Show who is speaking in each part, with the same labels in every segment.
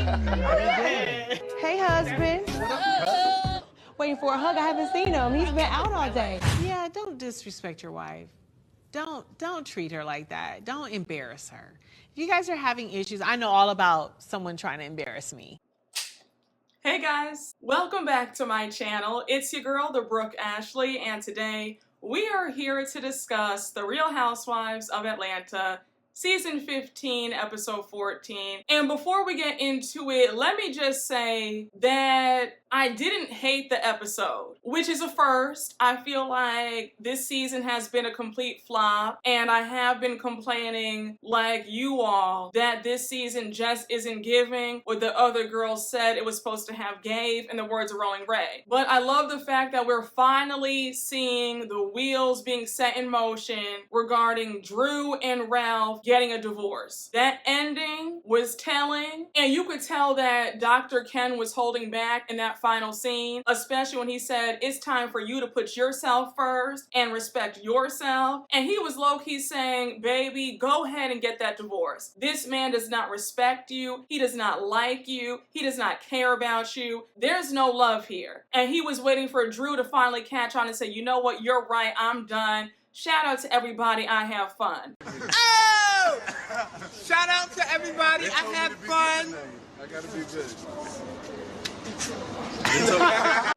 Speaker 1: Hey, husband. Waiting for a hug. I haven't seen him. He's been out all day.
Speaker 2: Yeah, don't disrespect your wife. Don't treat her like that. Don't embarrass her. If you guys are having issues, I know all about someone trying to embarrass me.
Speaker 3: Hey guys, welcome back to my channel. It's your girl, the Brooke Ashley, and today we are here to discuss The Real Housewives of Atlanta, Season 15, Episode 14. And before we get into it, let me just say that I didn't hate the episode, which is a first. I feel like this season has been a complete flop, and I have been complaining, like you all, that this season just isn't giving what the other girls said it was supposed to have gave, in the words of Rolling Ray. But I love the fact that we're finally seeing the wheels being set in motion regarding Drew and Ralph getting a divorce. That ending was telling, and you could tell that Dr. Ken was holding back in that final scene, especially when he said, it's time for you to put yourself first and respect yourself. And he was low-key saying, baby, go ahead and get that divorce. This man does not respect you. He does not like you. He does not care about you. There's no love here. And he was waiting for Drew to finally catch on and say, you know what, you're right, I'm done. Shout out to everybody, I have fun.
Speaker 4: Oh! Shout out to everybody, I had fun.
Speaker 5: I gotta be good.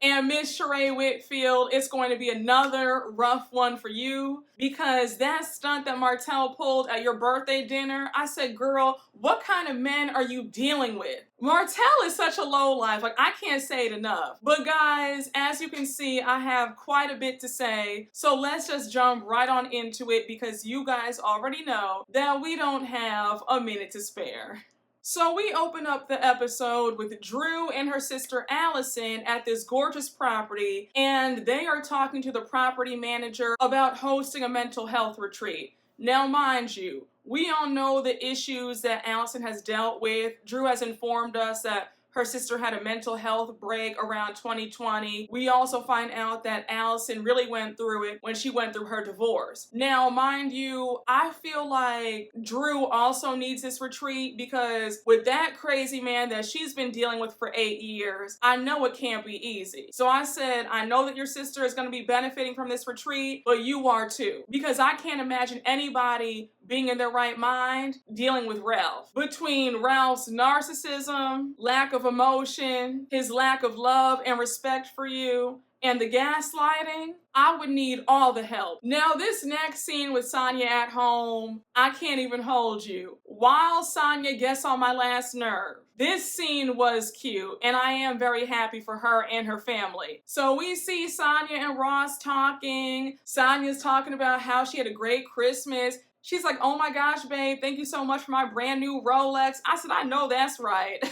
Speaker 3: And Miss Shereé Whitfield, it's going to be another rough one for you, because that stunt that Martell pulled at your birthday dinner, I said, girl, what kind of men are you dealing with? Martell is such a lowlife, like I can't say it enough. But guys, as you can see, I have quite a bit to say, so let's just jump right on into it, because you guys already know that we don't have a minute to spare. So we open up the episode with Drew and her sister Allison at this gorgeous property, and they are talking to the property manager about hosting a mental health retreat. Now mind you, we all know the issues that Allison has dealt with. Drew has informed us that her sister had a mental health break around 2020. We also find out that Allison really went through it when she went through her divorce. Now, mind you, I feel like Drew also needs this retreat, because with that crazy man that she's been dealing with for 8 years, I know it can't be easy. So I said, I know that your sister is going to be benefiting from this retreat, but you are too. Because I can't imagine anybody being in their right mind dealing with Ralph. Between Ralph's narcissism, lack of emotion, his lack of love and respect for you, and the gaslighting, I would need all the help. Now this next scene with Sanya at home, I can't even hold you. While Sanya gets on my last nerve, this scene was cute, and I am very happy for her and her family. So we see Sanya and Ross talking. Sanya's talking about how she had a great Christmas. She's like, oh my gosh, babe, thank you so much for my brand new Rolex. I said, I know that's right.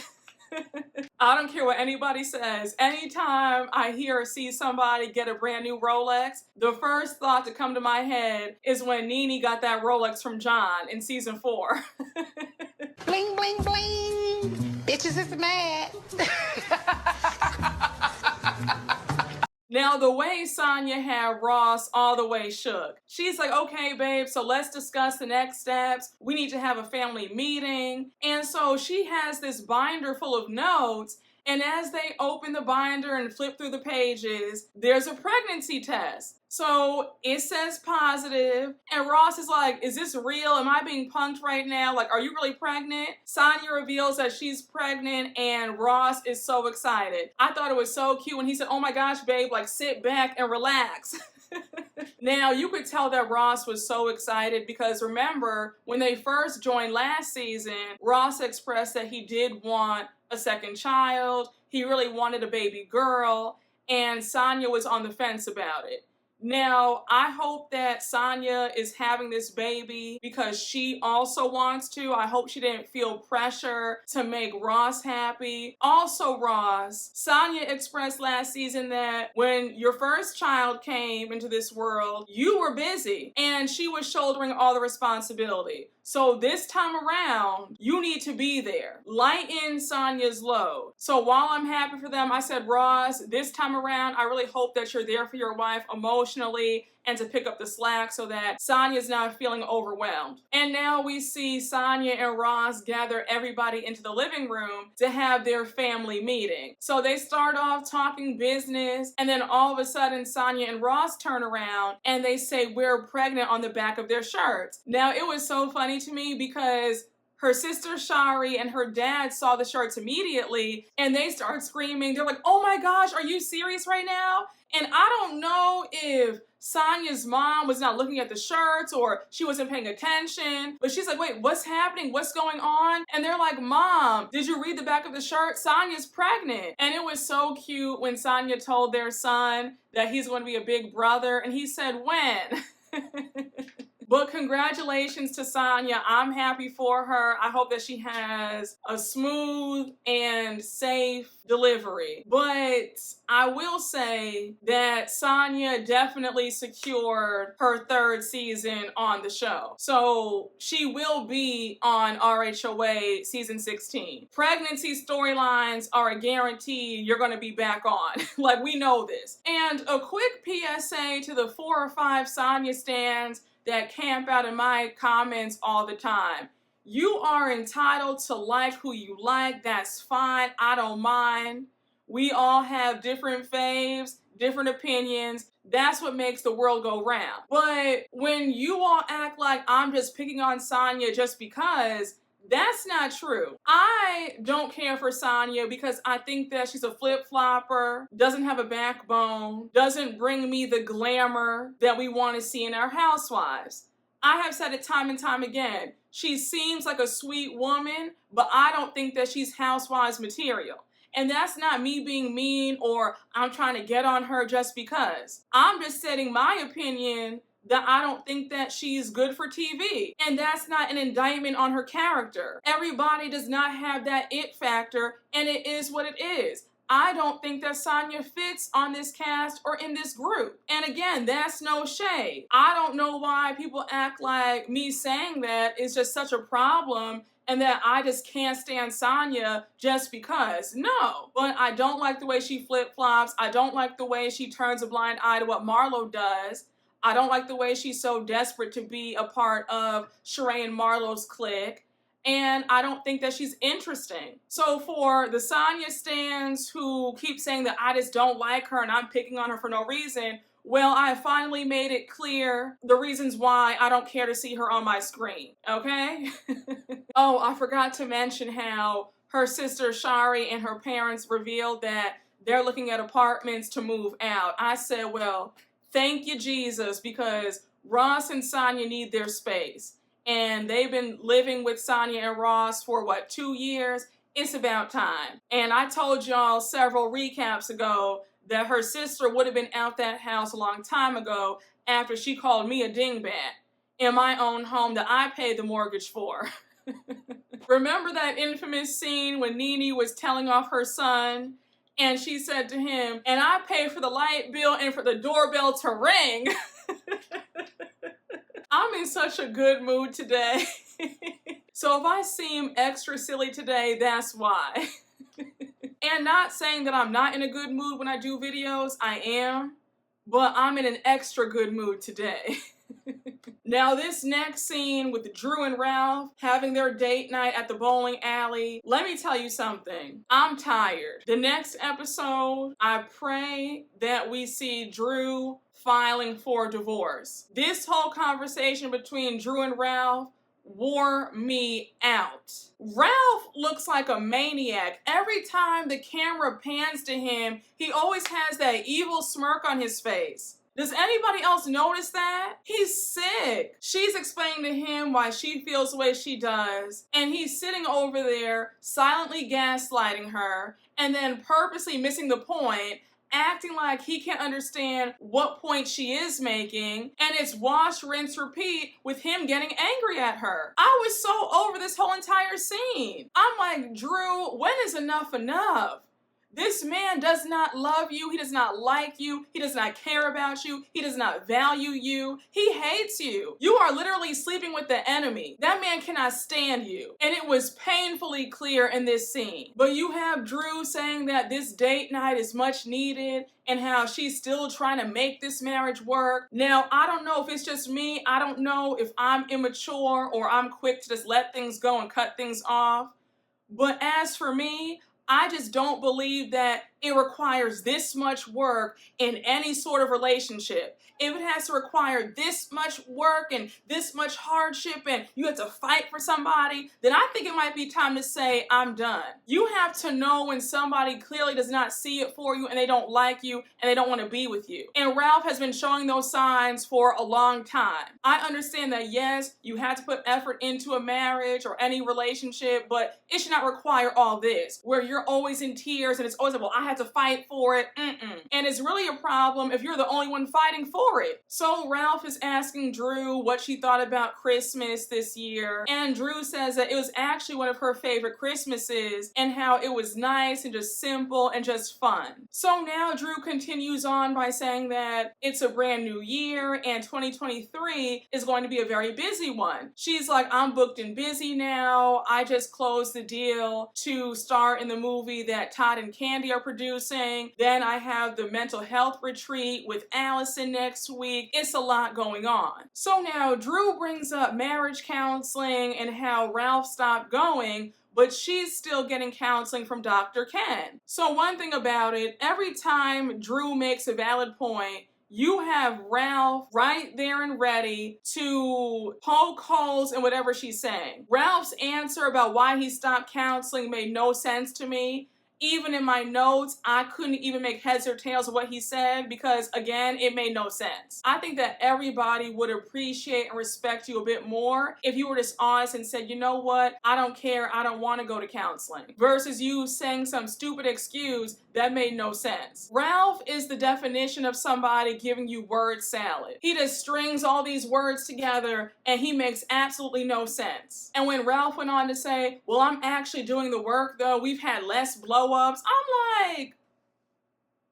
Speaker 3: I don't care what anybody says. Anytime I hear or see somebody get a brand new Rolex, the first thought to come to my head is when Nene got that Rolex from John in season 4.
Speaker 6: Bling, bling, bling. Bitches is mad.
Speaker 3: Now, the way Sanya had Ross all the way shook. She's like, okay, babe, so let's discuss the next steps. We need to have a family meeting. And so she has this binder full of notes, and as they open the binder and flip through the pages, there's a pregnancy test. So it says positive, and Ross is like, is this real? Am I being punked right now? Like, are you really pregnant? Sanya reveals that she's pregnant, and Ross is so excited. I thought it was so cute when he said, oh my gosh, babe, like sit back and relax. Now, you could tell that Ross was so excited, because remember, when they first joined last season, Ross expressed that he did want a second child. He really wanted a baby girl, and Sanya was on the fence about it. Now, I hope that Sanya is having this baby because she also wants to. I hope she didn't feel pressure to make Ross happy. Also, Ross, Sanya expressed last season that when your first child came into this world, you were busy and she was shouldering all the responsibility. So this time around, you need to be there. Lighten Sanya's load. So while I'm happy for them, I said, Ross, this time around, I really hope that you're there for your wife emotionally and to pick up the slack so that Sanya's not feeling overwhelmed. And now we see Sanya and Ross gather everybody into the living room to have their family meeting. So they start off talking business, and then all of a sudden Sanya and Ross turn around and they say, "We're pregnant," on the back of their shirts. Now it was so funny to me because her sister Shereé and her dad saw the shirts immediately and they start screaming. They're like, "Oh my gosh, are you serious right now?" And I don't know if Sanya's mom was not looking at the shirts or she wasn't paying attention, but she's like, "Wait, what's happening? What's going on?" And they're like, "Mom, did you read the back of the shirt? Sanya's pregnant." And it was so cute when Sanya told their son that he's going to be a big brother, and he said, "When?" But congratulations to Sanya. I'm happy for her. I hope that she has a smooth and safe delivery. But I will say that Sanya definitely secured her 3rd season on the show. So she will be on RHOA season 16. Pregnancy storylines are a guarantee you're going to be back on. Like, we know this. And a quick PSA to the 4 or 5 Sanya stans that camp out in my comments all the time. You are entitled to like who you like. That's fine. I don't mind. We all have different faves, different opinions. That's what makes the world go round. But when you all act like I'm just picking on Sanya just because, that's not true. I don't care for Sanya because I think that she's a flip-flopper, doesn't have a backbone, doesn't bring me the glamour that we want to see in our housewives. I have said it time and time again. She seems like a sweet woman, but I don't think that she's housewives material. And that's not me being mean or I'm trying to get on her just because. I'm just stating my opinion that I don't think that she's good for TV. And that's not an indictment on her character. Everybody does not have that it factor, and it is what it is. I don't think that Sanya fits on this cast or in this group. And again, that's no shade. I don't know why people act like me saying that is just such a problem and that I just can't stand Sanya just because. No. But I don't like the way she flip-flops. I don't like the way she turns a blind eye to what Marlo does. I don't like the way she's so desperate to be a part of Sheree and Marlo's clique. And I don't think that she's interesting. So for the Sanya stans who keep saying that I just don't like her and I'm picking on her for no reason, well, I finally made it clear the reasons why I don't care to see her on my screen, okay? Oh, I forgot to mention how her sister Shereé and her parents revealed that they're looking at apartments to move out. I said, well, thank you, Jesus, because Ross and Sanya need their space. And they've been living with Sanya and Ross for, 2 years? It's about time. And I told y'all several recaps ago that her sister would have been out that house a long time ago after she called me a dingbat in my own home that I paid the mortgage for. Remember that infamous scene when Nene was telling off her son and she said to him, "And I pay for the light bill and for the doorbell to ring." I'm in such a good mood today. So if I seem extra silly today, that's why. And not saying that I'm not in a good mood when I do videos, I am, but I'm in an extra good mood today. Now this next scene with Drew and Ralph having their date night at the bowling alley, let me tell you something. I'm tired. The next episode, I pray that we see Drew filing for divorce. This whole conversation between Drew and Ralph wore me out. Ralph looks like a maniac. Every time the camera pans to him, he always has that evil smirk on his face. Does anybody else notice that? He's sick. She's explaining to him why she feels the way she does, and he's sitting over there silently gaslighting her and then purposely missing the point, acting like he can't understand what point she is making, and it's wash, rinse, repeat with him getting angry at her. I was so over this whole entire scene. I'm like, Drew, when is enough enough? This man does not love you. He does not like you. He does not care about you. He does not value you. He hates you. You are literally sleeping with the enemy. That man cannot stand you. And it was painfully clear in this scene. But you have Drew saying that this date night is much needed and how she's still trying to make this marriage work. Now, I don't know if it's just me. I don't know if I'm immature or I'm quick to just let things go and cut things off. But as for me, I just don't believe that it requires this much work in any sort of relationship. If it has to require this much work and this much hardship and you have to fight for somebody, then I think it might be time to say, I'm done. You have to know when somebody clearly does not see it for you and they don't like you and they don't want to be with you. And Ralph has been showing those signs for a long time. I understand that, yes, you have to put effort into a marriage or any relationship, but it should not require all this, where you're always in tears and it's always like, well, I have to fight for it. And it's really a problem if you're the only one fighting for it. So Ralph is asking Drew what she thought about Christmas this year. And Drew says that it was actually one of her favorite Christmases and how it was nice and just simple and just fun. So now Drew continues on by saying that it's a brand new year and 2023 is going to be a very busy one. She's like, I'm booked and busy now. I just closed the deal to star in the movie that Todd and Candy are producing. Then I have the mental health retreat with Allison next week. It's a lot going on. So now Drew brings up marriage counseling and how Ralph stopped going, but she's still getting counseling from Dr. Ken. So one thing about it, every time Drew makes a valid point, you have Ralph right there and ready to poke holes in whatever she's saying. Ralph's answer about why he stopped counseling made no sense to me. Even in my notes, I couldn't even make heads or tails of what he said because, again, it made no sense. I think that everybody would appreciate and respect you a bit more if you were just honest and said, you know what, I don't care, I don't want to go to counseling. Versus you saying some stupid excuse that made no sense. Ralph is the definition of somebody giving you word salad. He just strings all these words together and he makes absolutely no sense. And when Ralph went on to say, well, I'm actually doing the work though, we've had less blow-ups, I'm like,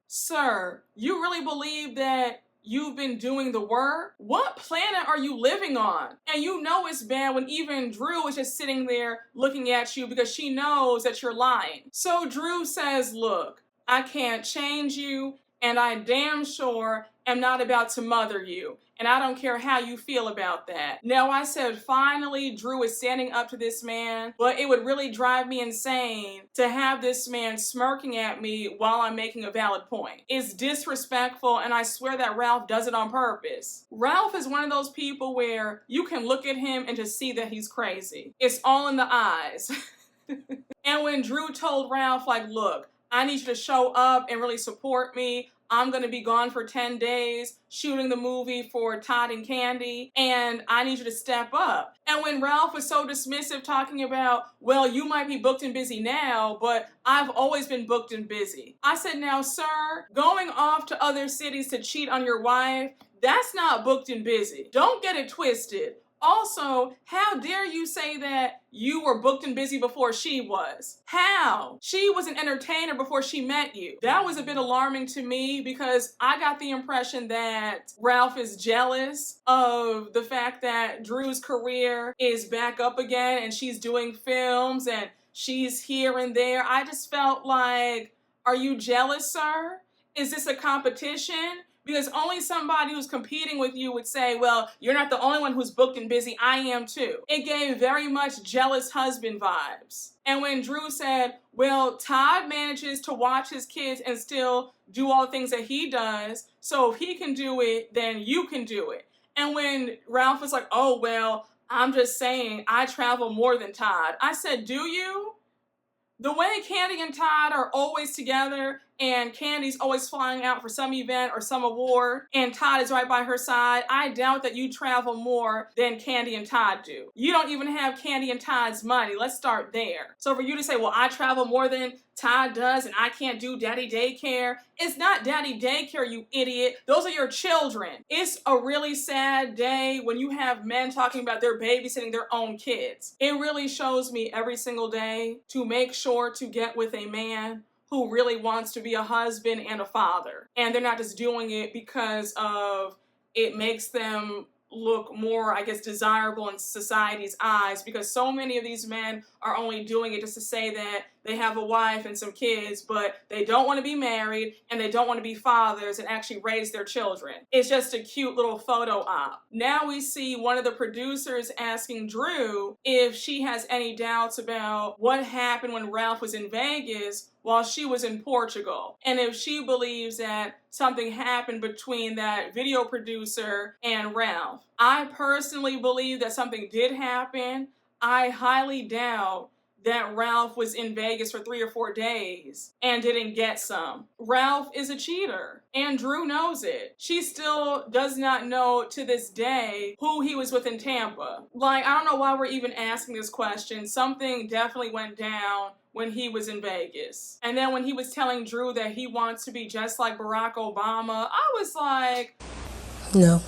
Speaker 3: sir, you really believe that you've been doing the work? What planet are you living on? And you know it's bad when even Drew is just sitting there looking at you because she knows that you're lying. So Drew says, look, I can't change you, and I damn sure am not about to mother you. And I don't care how you feel about that. Now, I said, finally, Drew is standing up to this man, but it would really drive me insane to have this man smirking at me while I'm making a valid point. It's disrespectful, and I swear that Ralph does it on purpose. Ralph is one of those people where you can look at him and just see that he's crazy. It's all in the eyes. And when Drew told Ralph, like, look, I need you to show up and really support me. I'm going to be gone for 10 days shooting the movie for Todd and Candy, and I need you to step up. And when Ralph was so dismissive talking about, well, you might be booked and busy now, but I've always been booked and busy. I said, now, sir, going off to other cities to cheat on your wife, that's not booked and busy. Don't get it twisted. Also, how dare you say that you were booked and busy before she was? How? She was an entertainer before she met you. That was a bit alarming to me because I got the impression that Ralph is jealous of the fact that Drew's career is back up again and she's doing films and she's here and there. I just felt like, are you jealous, sir? Is this a competition? Because only somebody who's competing with you would say, well, you're not the only one who's booked and busy, I am too. It gave very much jealous husband vibes. And when Drew said, well, Todd manages to watch his kids and still do all the things that he does, so if he can do it, then you can do it. And when Ralph was like, oh, well, I'm just saying I travel more than Todd. I said, do you? The way Candy and Todd are always together and Candy's always flying out for some event or some award and Todd is right by her side, I doubt that you travel more than Candy and Todd do. You don't even have Candy and Todd's money. Let's start there. So for you to say, well, I travel more than Todd does and I can't do daddy daycare. It's not daddy daycare, you idiot. Those are your children. It's a really sad day when you have men talking about their babysitting their own kids. It really shows me every single day to make sure to get with a man who really wants to be a husband and a father. And they're not just doing it because of it makes them look more, I guess, desirable in society's eyes, because so many of these men are only doing it just to say that they have a wife and some kids, but they don't want to be married and they don't want to be fathers and actually raise their children. It's just a cute little photo op. Now we see one of the producers asking Drew if she has any doubts about what happened when Ralph was in Vegas while she was in Portugal, and if she believes that something happened between that video producer and Ralph. I personally believe that something did happen. I highly doubt that Ralph was in Vegas for 3 or 4 days and didn't get some. Ralph is a cheater, and Drew knows it. She still does not know to this day who he was with in Tampa. Like, I don't know why we're even asking this question. Something definitely went down when he was in Vegas. And then when he was telling Drew that he wants to be just like Barack Obama, I was like,
Speaker 1: No.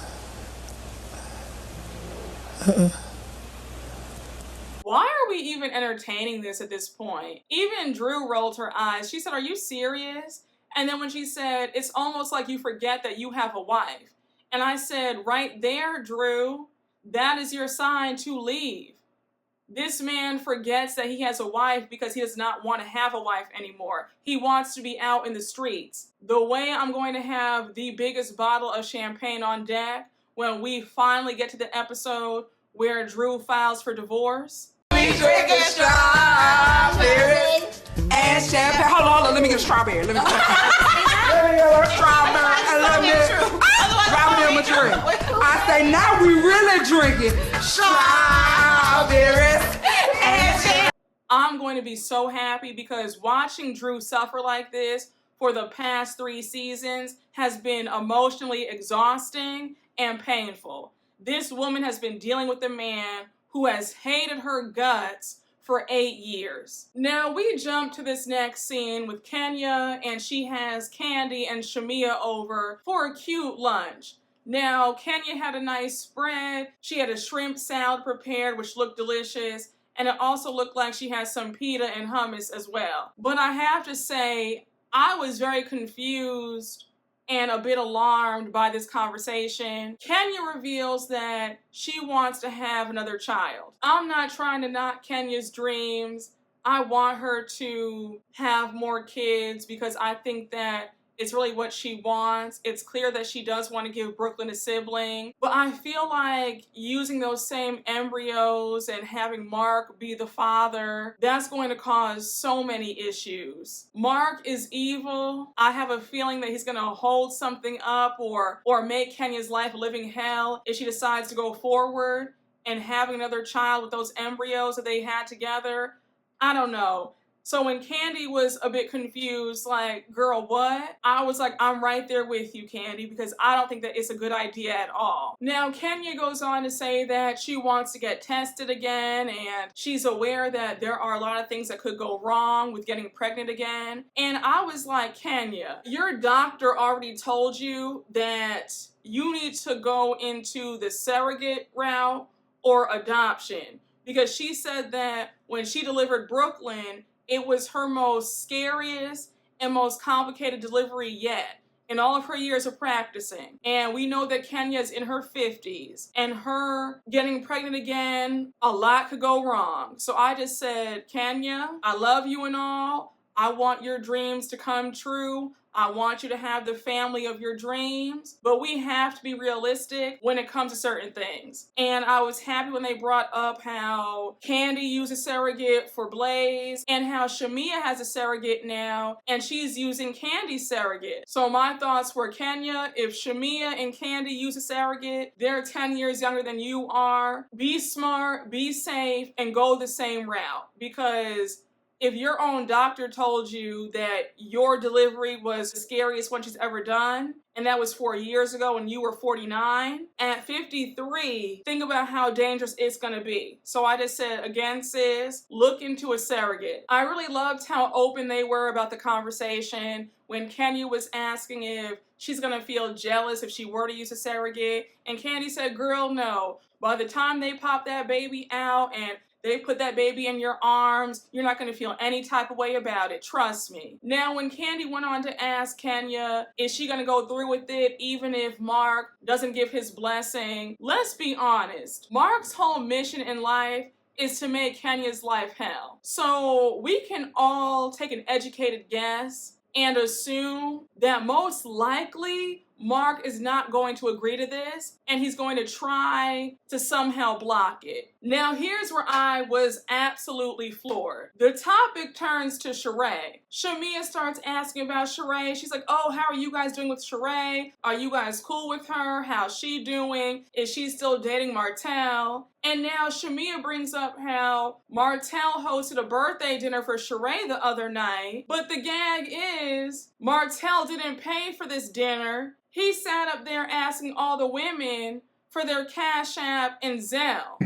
Speaker 3: why are we even entertaining this at this point? Even Drew rolled her eyes. She said, are you serious? And then when she said, it's almost like you forget that you have a wife. And I said, right there, Drew, that is your sign to leave. This man forgets that he has a wife because he does not want to have a wife anymore. He wants to be out in the streets. The way I'm going to have the biggest bottle of champagne on deck when we finally get to the episode where Drew files for divorce.
Speaker 4: We drinking strawberry and champagne. Hold on, let me get a strawberry. Let me get a strawberry. I love it. Drop me in my drink. I say, now we really drinking strawberries and champagne.
Speaker 3: I'm going to be so happy because watching Drew suffer like this for the past 3 seasons has been emotionally exhausting and painful. This woman has been dealing with a man who has hated her guts for 8 years. Now we jump to this next scene with Kenya, and she has Kandi and Shamia over for a cute lunch. Now, Kenya had a nice spread. She had a shrimp salad prepared, which looked delicious, and it also looked like she had some pita and hummus as well. But I have to say, I was very confused and a bit alarmed by this conversation. Kenya reveals that she wants to have another child. I'm not trying to knock Kenya's dreams. I want her to have more kids because I think that it's really what she wants. It's clear that she does want to give Brooklyn a sibling, but I feel like using those same embryos and having Mark be the father, that's going to cause so many issues. Mark is evil. I have a feeling that he's going to hold something up or make Kenya's life a living hell if she decides to go forward and having another child with those embryos that they had together. I don't know. So when Kandi was a bit confused, like, girl, what? I was like, I'm right there with you, Kandi, because I don't think that it's a good idea at all. Now, Kenya goes on to say that she wants to get tested again, and she's aware that there are a lot of things that could go wrong with getting pregnant again. And I was like, Kenya, your doctor already told you that you need to go into the surrogate route or adoption, because she said that when she delivered Brooklyn, it was her most scariest and most complicated delivery yet in all of her years of practicing. And we know that Kenya's in her 50s, and her getting pregnant again, a lot could go wrong. So I just said, Kenya, I love you and all. I want your dreams to come true. I want you to have the family of your dreams, but we have to be realistic when it comes to certain things. And I was happy when they brought up how Kandi used a surrogate for Blaze and how Shamia has a surrogate now and she's using Kandi's surrogate. So my thoughts were, Kenya, if Shamia and Kandi use a surrogate, they're 10 years younger than you are. Be smart, be safe, and go the same route, because if your own doctor told you that your delivery was the scariest one she's ever done, and that was 4 years ago when you were 49, at 53, think about how dangerous it's gonna be. So I just said, again, sis, look into a surrogate. I really loved how open they were about the conversation when Kenya was asking if she's gonna feel jealous if she were to use a surrogate, and Kandi said, girl, no. By the time they pop that baby out and They put that baby in your arms. You're not going to feel any type of way about it. Trust me. Now, when Kandi went on to ask Kenya, is she going to go through with it even if Mark doesn't give his blessing? Let's be honest. Mark's whole mission in life is to make Kenya's life hell. So we can all take an educated guess and assume that most likely Mark is not going to agree to this, and he's going to try to somehow block it. Now, here's where I was absolutely floored. The topic turns to Shereé. Shamia starts asking about Shereé. She's like, oh, how are you guys doing with Shereé? Are you guys cool with her? How's she doing? Is she still dating Martell? And now Shamia brings up how Martell hosted a birthday dinner for Shereé the other night, but the gag is Martell didn't pay for this dinner. He sat up there asking all the women for their Cashapp and Zelle.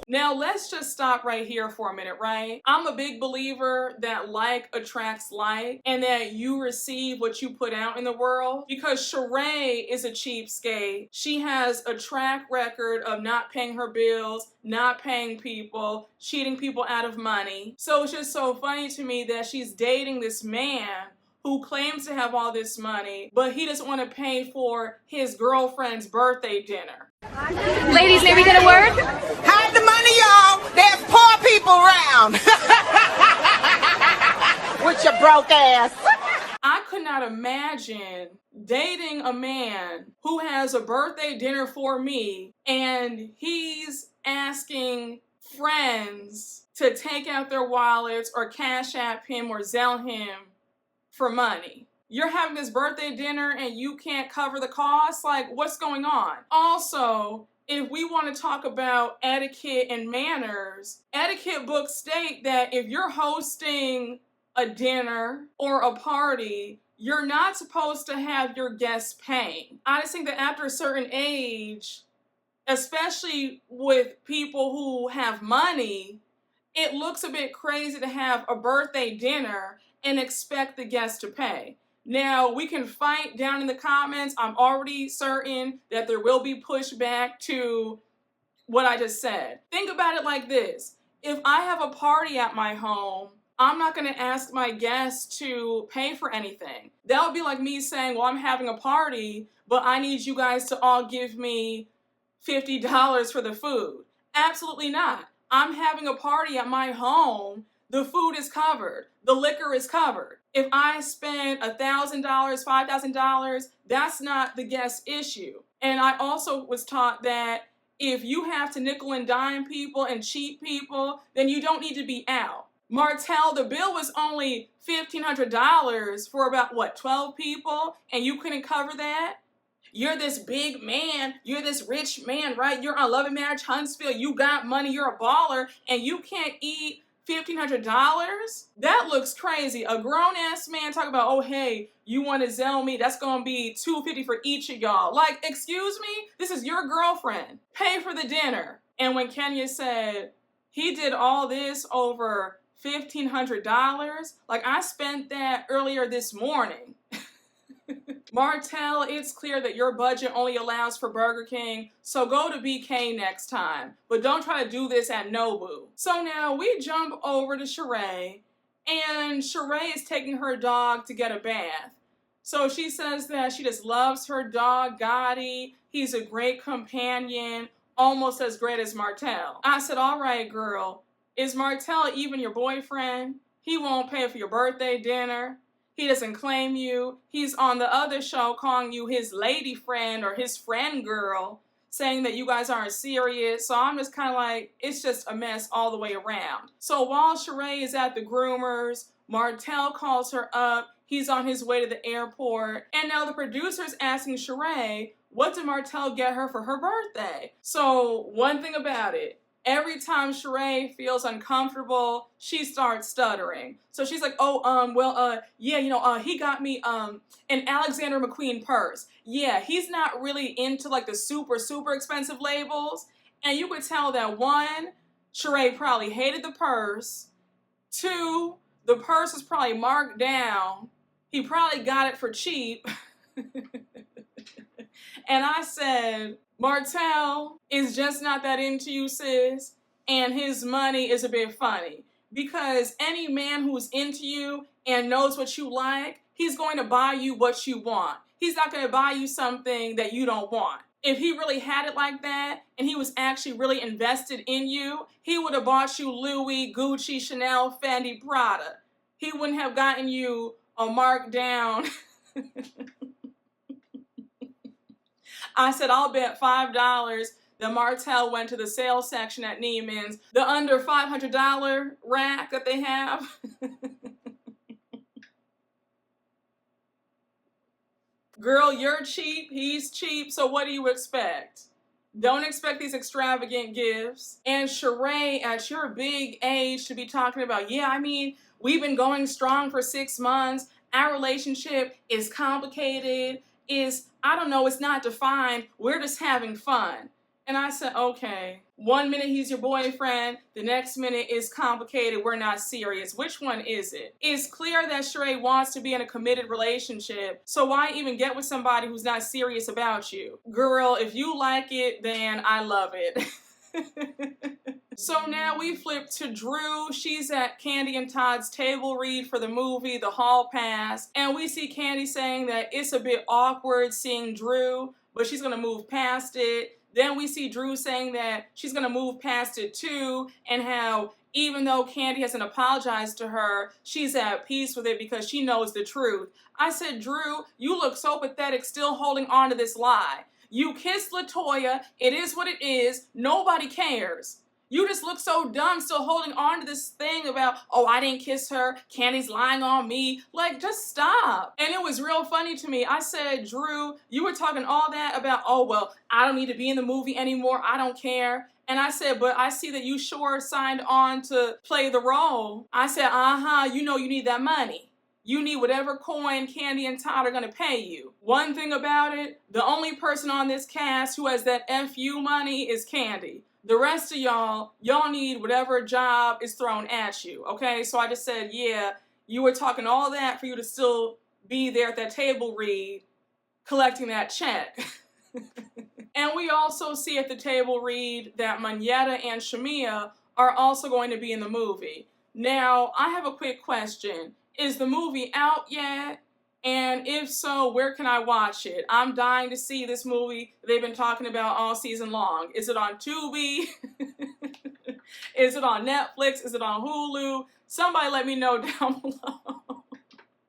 Speaker 3: Now, let's just stop right here for a minute, right? I'm a big believer that like attracts like, and that you receive what you put out in the world, because Shereé is a cheapskate. She has a track record of not paying her bills, not paying people, cheating people out of money. So it's just so funny to me that she's dating this man who claims to have all this money, but he doesn't want to pay for his girlfriend's birthday dinner.
Speaker 5: Ladies, may we get a word?
Speaker 6: Hide the money, y'all. There's poor people around. With your broke ass.
Speaker 3: I could not imagine dating a man who has a birthday dinner for me and he's asking friends to take out their wallets or cash app him or Zelle him for money. You're having this birthday dinner and you can't cover the cost? Like, what's going on? Also, if we want to talk about etiquette and manners, etiquette books state that if you're hosting a dinner or a party, you're not supposed to have your guests paying. I just think that after a certain age, especially with people who have money, it looks a bit crazy to have a birthday dinner and expect the guests to pay. Now, we can fight down in the comments. I'm already certain that there will be pushback to what I just said. Think about it like this. If I have a party at my home, I'm not going to ask my guests to pay for anything. That would be like me saying, well, I'm having a party, but I need you guys to all give me $50 for the food. Absolutely not. I'm having a party at my home. The food is covered. The liquor is covered. If I spend $1,000, $5,000, that's not the guest issue. And I also was taught that if you have to nickel and dime people and cheat people, then you don't need to be out. Martell, the bill was only $1,500 for about, 12 people, and you couldn't cover that? You're this big man, you're this rich man, right? You're on Love and Marriage Huntsville, you got money, you're a baller, and you can't eat $1,500? That looks crazy. A grown-ass man talking about, oh, hey, you want to Zelle me? That's going to be $250 for each of y'all. Like, excuse me? This is your girlfriend. Pay for the dinner. And when Kenya said he did all this over $1,500, like, I spent that earlier this morning. Martell, it's clear that your budget only allows for Burger King, so go to BK next time. But don't try to do this at Nobu. So now we jump over to Shereé, and Shereé is taking her dog to get a bath. So she says that she just loves her dog, Gotti. He's a great companion, almost as great as Martell. I said, all right, girl, is Martell even your boyfriend? He won't pay for your birthday dinner. He doesn't claim you. He's on the other show calling you his lady friend or his friend girl, saying that you guys aren't serious. So I'm just kind of like, it's just a mess all the way around. So while Shereé is at the groomers, Martell calls her up. He's on his way to the airport. And now the producer's asking Shereé, what did Martell get her for her birthday? So one thing about it, every time Shereé feels uncomfortable, she starts stuttering. So she's like, he got me an Alexander McQueen purse. Yeah, he's not really into like the super, super expensive labels. And you could tell that one, Shereé probably hated the purse. Two, the purse was probably marked down. He probably got it for cheap. And I said, Martell is just not that into you, sis, and his money is a bit funny. Because any man who's into you and knows what you like, he's going to buy you what you want. He's not going to buy you something that you don't want. If he really had it like that, and he was actually really invested in you, he would have bought you Louis, Gucci, Chanel, Fendi, Prada. He wouldn't have gotten you a marked down. I said, I'll bet $5 that Martell went to the sales section at Neiman's, the under $500 rack that they have. Girl, you're cheap, he's cheap, so what do you expect? Don't expect these extravagant gifts. And Shereé, at your big age, to be talking about, yeah, I mean, we've been going strong for 6 months. Our relationship is complicated, I don't know, it's not defined. We're just having fun. And I said, okay, 1 minute he's your boyfriend, the next minute is complicated, we're not serious. Which one is it? It's clear that Shereé wants to be in a committed relationship, so why even get with somebody who's not serious about you? Girl, if you like it, then I love it. So now we flip to Drew. She's at Kandi and Todd's table read for the movie, The Hall Pass, and we see Kandi saying that it's a bit awkward seeing Drew, but she's gonna move past it. Then we see Drew saying that she's gonna move past it too, and how even though Kandi hasn't apologized to her, she's at peace with it because she knows the truth. I said, Drew, you look so pathetic still holding on to this lie. You kissed LaToya, it is what it is, nobody cares. You just look so dumb still holding on to this thing about, oh, I didn't kiss her, Kandi's lying on me. Like, just stop. And it was real funny to me. I said, Drew, you were talking all that about, oh, well, I don't need to be in the movie anymore, I don't care. And I said, but I see that you sure signed on to play the role. I said, you know you need that money. You need whatever coin Kandi and Todd are gonna pay you. One thing about it, the only person on this cast who has that FU money is Kandi. The rest of y'all need whatever job is thrown at you, okay? So I just said, yeah, you were talking all that for you to still be there at that table read, collecting that check. And we also see at the table read that Monyetta and Shamia are also going to be in the movie. Now, I have a quick question. Is the movie out yet? And if so, where can I watch it? I'm dying to see this movie they've been talking about all season long. Is it on Tubi? Is it on Netflix? Is it on Hulu? Somebody let me know down below.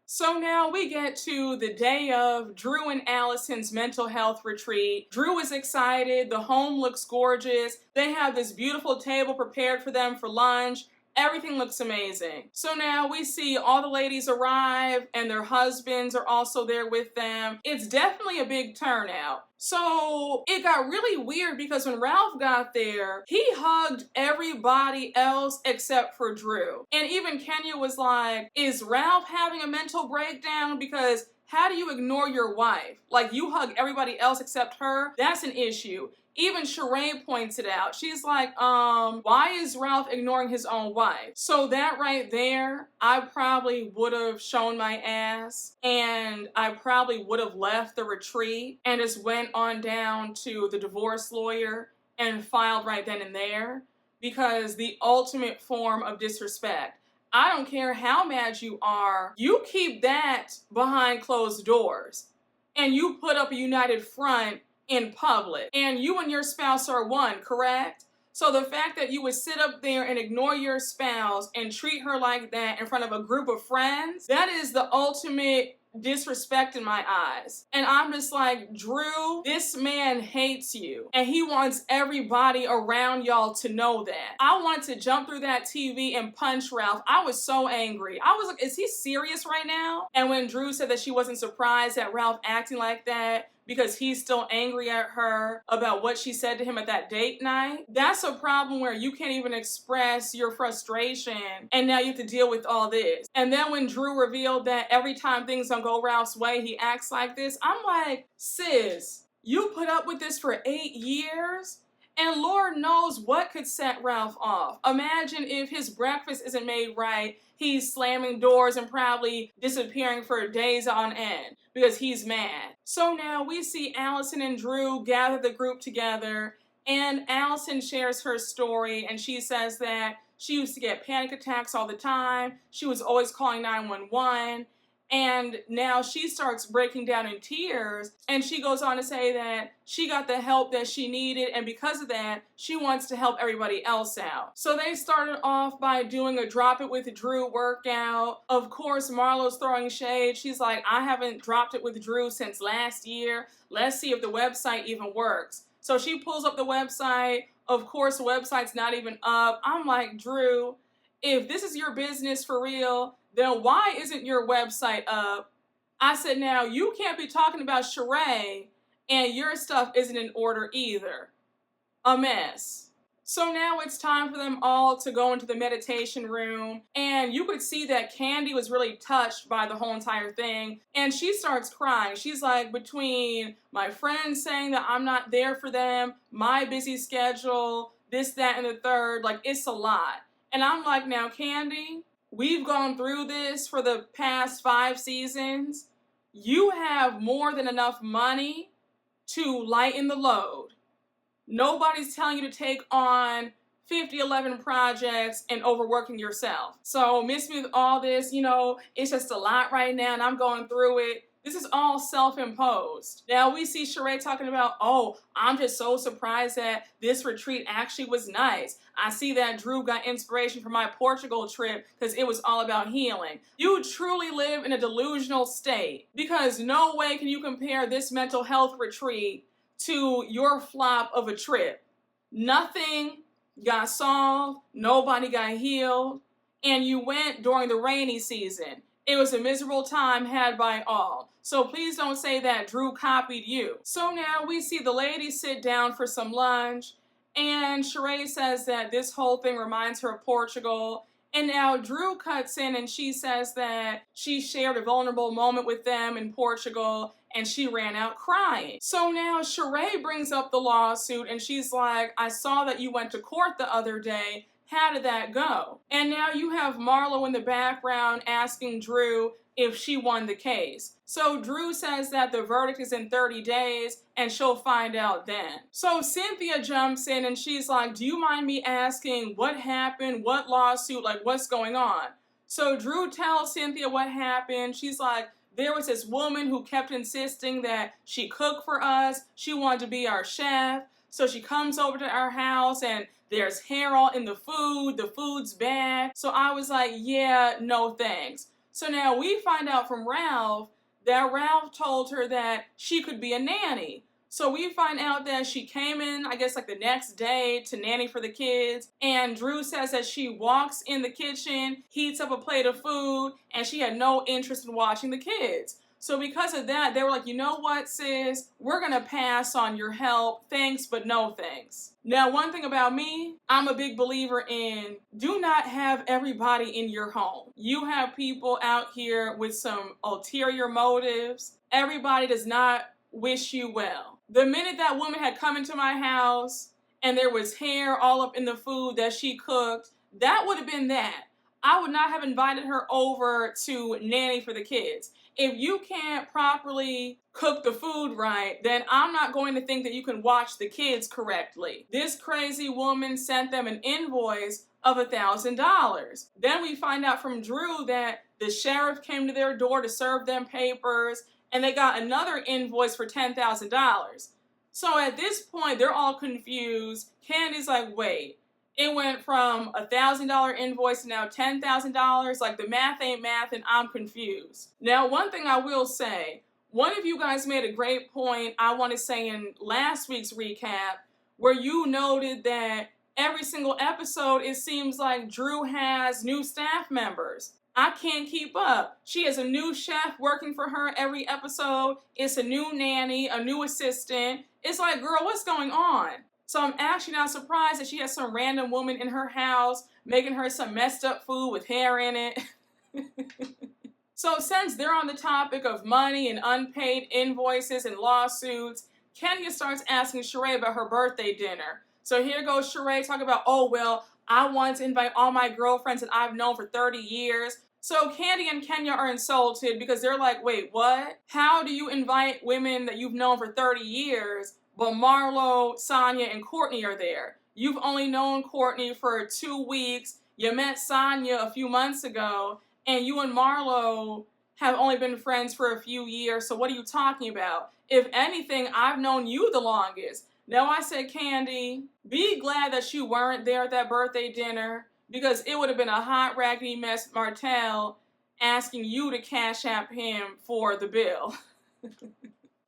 Speaker 3: So now we get to the day of Drew and Allison's mental health retreat. Drew is excited. The home looks gorgeous. They have this beautiful table prepared for them for lunch. Everything looks amazing. So now we see all the ladies arrive and their husbands are also there with them. It's definitely a big turnout. So it got really weird because when Ralph got there, he hugged everybody else except for Drew. And even Kenya was like, is Ralph having a mental breakdown? Because how do you ignore your wife? Like, you hug everybody else except her? That's an issue. Even Shereé points it out. She's like, why is Ralph ignoring his own wife? So that right there, I probably would have shown my ass and I probably would have left the retreat and just went on down to the divorce lawyer and filed right then and there, because the ultimate form of disrespect. I don't care how mad you are, you keep that behind closed doors and you put up a united front in public, and you and your spouse are one, correct? So the fact that you would sit up there and ignore your spouse and treat her like that in front of a group of friends, that is the ultimate disrespect in my eyes. And I'm just like, Drew, this man hates you and he wants everybody around y'all to know that. I wanted to jump through that TV and punch Ralph. I was so angry. I was like, is he serious right now? And when Drew said that she wasn't surprised at Ralph acting like that because he's still angry at her about what she said to him at that date night, that's a problem where you can't even express your frustration and now you have to deal with all this. And then when Drew revealed that every time things don't go Ralph's way, he acts like this, I'm like, sis, you put up with this for 8 years And Lord knows what could set Ralph off. Imagine if his breakfast isn't made right, he's slamming doors and probably disappearing for days on end because he's mad. So now we see Allison and Drew gather the group together, and Allison shares her story, and she says that she used to get panic attacks all the time. She was always calling 911. And now she starts breaking down in tears, and she goes on to say that she got the help that she needed, and because of that, she wants to help everybody else out. So they started off by doing a drop it with Drew workout. Of course, Marlo's throwing shade. She's like, I haven't dropped it with Drew since last year. Let's see if the website even works. So she pulls up the website. Of course, the website's not even up. I'm like, Drew, if this is your business for real, then why isn't your website up? I said, now, you can't be talking about Shereé and your stuff isn't in order either. A mess. So now it's time for them all to go into the meditation room, and you could see that Candy was really touched by the whole entire thing, and she starts crying. She's like, between my friends saying that I'm not there for them, my busy schedule, this, that, and the third, like, it's a lot. And I'm like, now, Candy, we've gone through this for the past 5 seasons. You have more than enough money to lighten the load. Nobody's telling you to take on 11 projects and overworking yourself. So miss me with all this, it's just a lot right now and I'm going through it. This is all self-imposed. Now we see Shereé talking about, oh, I'm just so surprised that this retreat actually was nice. I see that Drew got inspiration from my Portugal trip because it was all about healing. You truly live in a delusional state because no way can you compare this mental health retreat to your flop of a trip. Nothing got solved, nobody got healed, and you went during the rainy season. It was a miserable time had by all. So please don't say that Drew copied you. So now we see the ladies sit down for some lunch, and Shereé says that this whole thing reminds her of Portugal. And now Drew cuts in and she says that she shared a vulnerable moment with them in Portugal and she ran out crying. So now Shereé brings up the lawsuit and she's like, I saw that you went to court the other day. How did that go? And now you have Marlo in the background asking Drew if she won the case. So Drew says that the verdict is in 30 days and she'll find out then. So Cynthia jumps in and she's like, do you mind me asking what happened, what lawsuit, like what's going on? So Drew tells Cynthia what happened. She's like, there was this woman who kept insisting that she cook for us. She wanted to be our chef. So she comes over to our house and there's hair all in the food's bad. So I was like, yeah, no thanks. So now we find out from Ralph that Ralph told her that she could be a nanny. So we find out that she came in, I guess like the next day to nanny for the kids. And Drew says that she walks in the kitchen, heats up a plate of food, and she had no interest in watching the kids. So because of that, they were like, you know what, sis? We're going to pass on your help. Thanks, but no thanks. Now, one thing about me, I'm a big believer in do not have everybody in your home. You have people out here with some ulterior motives. Everybody does not wish you well. The minute that woman had come into my house and there was hair all up in the food that she cooked, that would have been that. I would not have invited her over to nanny for the kids. If you can't properly cook the food right, then I'm not going to think that you can watch the kids correctly. This crazy woman sent them an invoice of $1,000. Then we find out from Drew that the sheriff came to their door to serve them papers, and they got another invoice for $10,000. So at this point, they're all confused. Candy's like, wait. It went from $1,000 invoice to now $10,000. Like the math ain't math and I'm confused. Now, one thing I will say, one of you guys made a great point, I want to say in last week's recap, where you noted that every single episode, it seems like Drew has new staff members. I can't keep up. She has a new chef working for her every episode. It's a new nanny, a new assistant. It's like, girl, what's going on? So I'm actually not surprised that she has some random woman in her house making her some messed up food with hair in it. So since they're on the topic of money and unpaid invoices and lawsuits, Kenya starts asking Shereé about her birthday dinner. So here goes Shereé talking about, oh, well, I want to invite all my girlfriends that I've known for 30 years. So Kandi and Kenya are insulted because they're like, wait, what? How do you invite women that you've known for 30 years, but Marlo, Sanya, and Courtney are there? You've only known Courtney for 2 weeks. You met Sanya a few months ago, and you and Marlo have only been friends for a few years, so what are you talking about? If anything, I've known you the longest. Now I said, Kandi, be glad that you weren't there at that birthday dinner, because it would have been a hot, raggedy mess, Martell asking you to Cashapp him for the bill.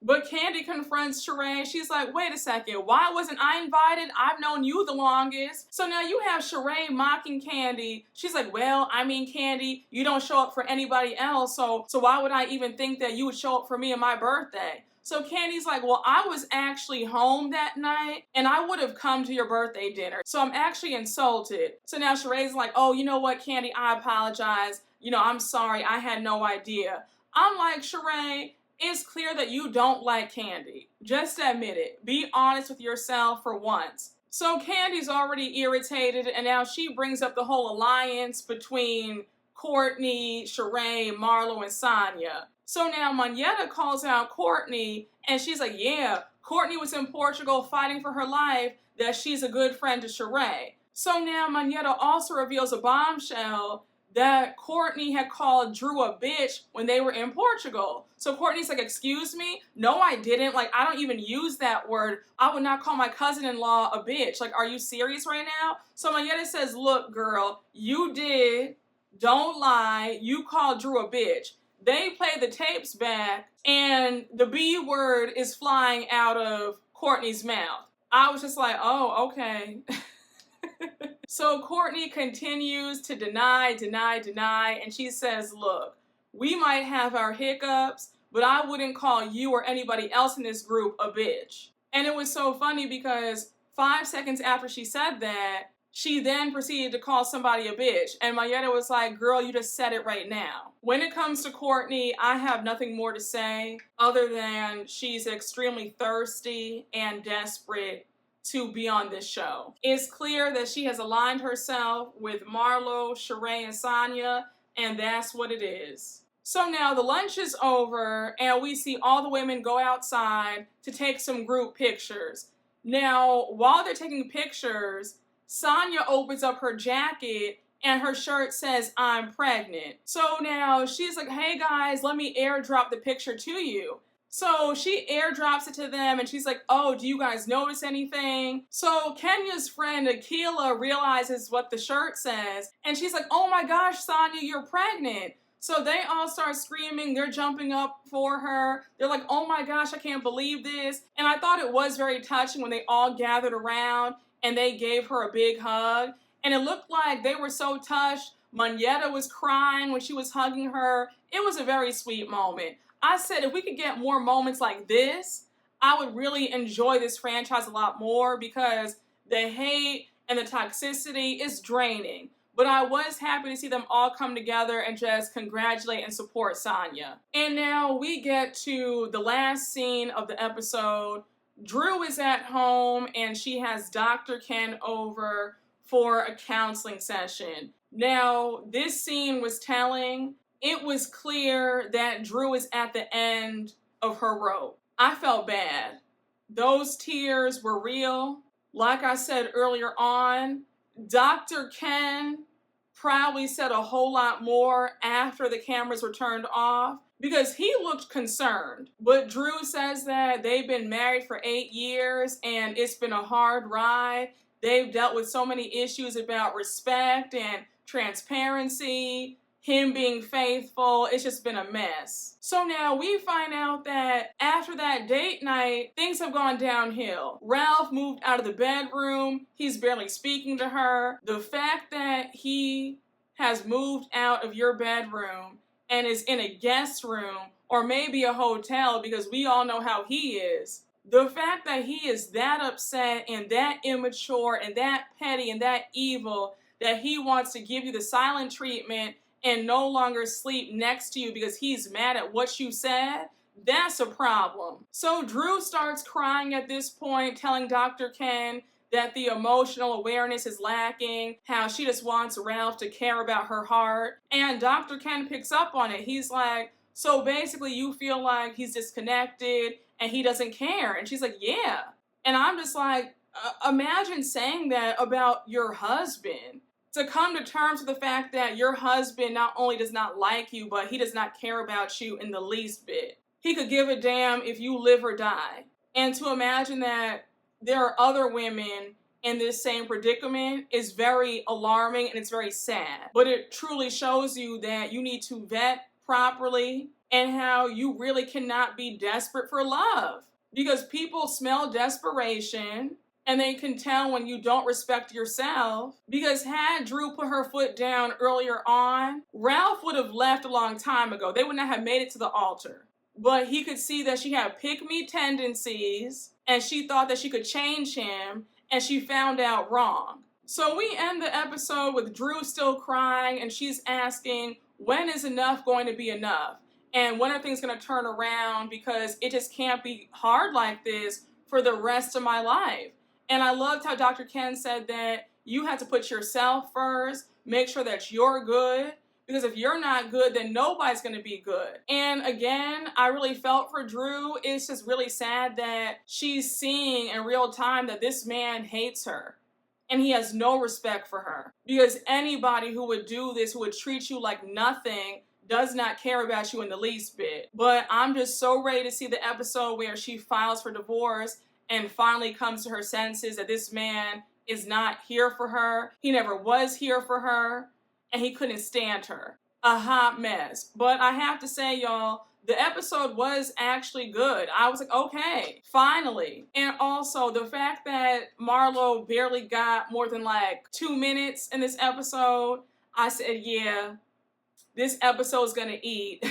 Speaker 3: But Kandi confronts Shereé. She's like, wait a second, why wasn't I invited? I've known you the longest. So now you have Shereé mocking Kandi. She's like, well, I mean, Kandi, you don't show up for anybody else, so why would I even think that you would show up for me on my birthday? So Candy's like, well, I was actually home that night, and I would have come to your birthday dinner, so I'm actually insulted. So now Shereé's like, oh, you know what, Kandi, I apologize. You know, I'm sorry, I had no idea. I'm like, Shereé, it's clear that you don't like Kandi. Just admit it. Be honest with yourself for once. So Candy's already irritated, and now she brings up the whole alliance between Courtney, Shereé, Marlo, and Sanya. So now Monyetta calls out Courtney, and she's like, yeah, Courtney was in Portugal fighting for her life, that she's a good friend to Shereé. So now Monyetta also reveals a bombshell that Courtney had called Drew a bitch when they were in Portugal. So Courtney's like, excuse me? No, I didn't. Like, I don't even use that word. I would not call my cousin-in-law a bitch. Like, are you serious right now? So Monyetta says, look, girl, you did. Don't lie. You called Drew a bitch. They play the tapes back, and the B word is flying out of Courtney's mouth. I was just like, oh, okay. So Courtney continues to deny, and she says, look, we might have our hiccups, but I wouldn't call you or anybody else in this group a bitch. And it was so funny because 5 seconds after she said that, she then proceeded to call somebody a bitch. And Monyetta was like, girl, you just said it right now. When it comes to Courtney, I have nothing more to say other than she's extremely thirsty and desperate to be on this show. It's clear that she has aligned herself with Marlo, Shereé, and Sanya, and that's what it is. So now the lunch is over, and we see all the women go outside to take some group pictures. Now, while they're taking pictures, Sanya opens up her jacket, and her shirt says, I'm pregnant. So now she's like, hey guys, let me airdrop the picture to you. So she airdrops it to them, and she's like, oh, do you guys notice anything? So Kenya's friend Akila realizes what the shirt says, and she's like, oh my gosh, Sanya, you're pregnant. So they all start screaming, they're jumping up for her. They're like, oh my gosh, I can't believe this. And I thought it was very touching when they all gathered around and they gave her a big hug. And it looked like they were so touched. Monyetta was crying when she was hugging her. It was a very sweet moment. I said if we could get more moments like this, I would really enjoy this franchise a lot more, because the hate and the toxicity is draining. But I was happy to see them all come together and just congratulate and support Sanya. And now we get to the last scene of the episode. Drew is at home, and she has Dr. Ken over for a counseling session. Now, this scene was telling. It was clear that Drew is at the end of her rope. I felt bad. Those tears were real. Like I said earlier on, Dr. Ken probably said a whole lot more after the cameras were turned off, because he looked concerned. But Drew says that they've been married for 8 years and it's been a hard ride. They've dealt with so many issues about respect and transparency, him being faithful. It's just been a mess. So now we find out that after that date night, things have gone downhill. Ralph moved out of the bedroom. He's barely speaking to her. The fact that he has moved out of your bedroom and is in a guest room, or maybe a hotel, because we all know how he is. The fact that he is that upset and that immature and that petty and that evil that he wants to give you the silent treatment and no longer sleep next to you because he's mad at what you said, that's a problem. So Drew starts crying at this point, telling Dr. Ken that the emotional awareness is lacking, how she just wants Ralph to care about her heart. And Dr. Ken picks up on it. He's like, so basically you feel like he's disconnected and he doesn't care. And she's like, yeah. And I'm just like, imagine saying that about your husband. To come to terms with the fact that your husband not only does not like you, but he does not care about you in the least bit. He could give a damn if you live or die. And to imagine that there are other women in this same predicament is very alarming and it's very sad. But it truly shows you that you need to vet properly and how you really cannot be desperate for love. Because people smell desperation and they can tell when you don't respect yourself. Because had Drew put her foot down earlier on, Ralph would have left a long time ago. They would not have made it to the altar. But he could see that she had pick-me tendencies and she thought that she could change him and she found out wrong. So we end the episode with Drew still crying and she's asking, when is enough going to be enough? And when are things going to turn around, because it just can't be hard like this for the rest of my life. And I loved how Dr. Ken said that you have to put yourself first, make sure that you're good, because if you're not good, then nobody's going to be good. And again, I really felt for Drew. It's just really sad that she's seeing in real time that this man hates her and he has no respect for her. Because anybody who would do this, who would treat you like nothing, does not care about you in the least bit. But I'm just so ready to see the episode where she files for divorce and finally comes to her senses that this man is not here for her. He never was here for her, and he couldn't stand her. A hot mess. But I have to say, y'all, the episode was actually good. I was like, okay, finally. And also the fact that Marlo barely got more than like 2 minutes in this episode, I said, yeah, this episode's gonna eat.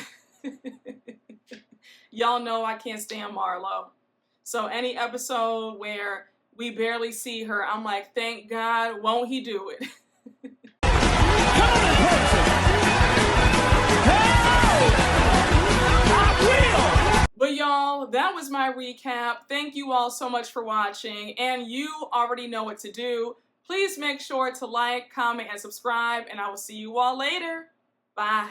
Speaker 3: Y'all know I can't stand Marlo. So any episode where we barely see her, I'm like, thank God, won't he do it? But y'all, that was my recap. Thank you all so much for watching. And you already know what to do. Please make sure to like, comment, and subscribe. And I will see you all later. Bye.